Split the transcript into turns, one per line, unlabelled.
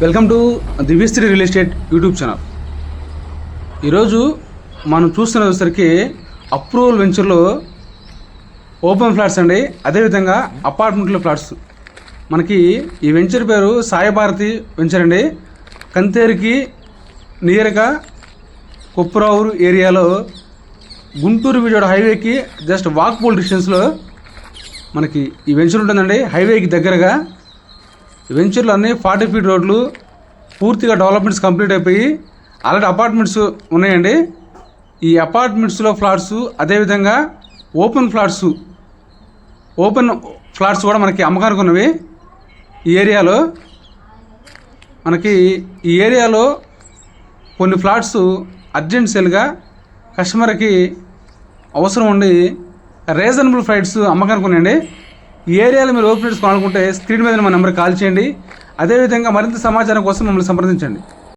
Welcome to Divyasri real estate YouTube channel. ఈరోజు మనం చూస్తున్నసరికి అప్రూవల్ వెంచర్లో ఓపెన్ ఫ్లాట్స్ అండి, అదేవిధంగా అపార్ట్మెంట్లో ఫ్లాట్స్. మనకి ఈ వెంచర్ పేరు సాయి భారతి వెంచర్ అండి. కంతేరికి నియర్గా కొప్పురావూరు ఏరియాలో గుంటూరు విజయవాడ హైవేకి జస్ట్ వాక్బుల్ డిస్టెన్స్లో మనకి ఈ వెంచర్ ఉంటుందండి. హైవేకి దగ్గరగా వెంచర్లు అన్నీ 40 ఫీట్ రోడ్లు, పూర్తిగా డెవలప్మెంట్స్ కంప్లీట్ అయిపోయి ఆల్రెడీ అపార్ట్మెంట్స్ ఉన్నాయండి. ఈ అపార్ట్మెంట్స్లో ఫ్లాట్స్, అదేవిధంగా ఓపెన్ ఫ్లాట్స్ కూడా మనకి అమ్మకానికి ఉన్నవి. ఈ ఏరియాలో కొన్ని ఫ్లాట్స్ అర్జెంట్ సేల్గా కస్టమర్కి అవసరం ఉండి రీజనబుల్ ప్రైస్ అమ్మకానికి ఉన్నాయండి. ఈ ఏరియాలో మీరు ఓపెన్ ఫ్లాట్స్ కొనాలనుకుంటే స్క్రీన్ మీద మన నెంబర్కి కాల్ చేయండి. అదేవిధంగా మరింత సమాచారం కోసం మమ్మల్ని సంప్రదించండి.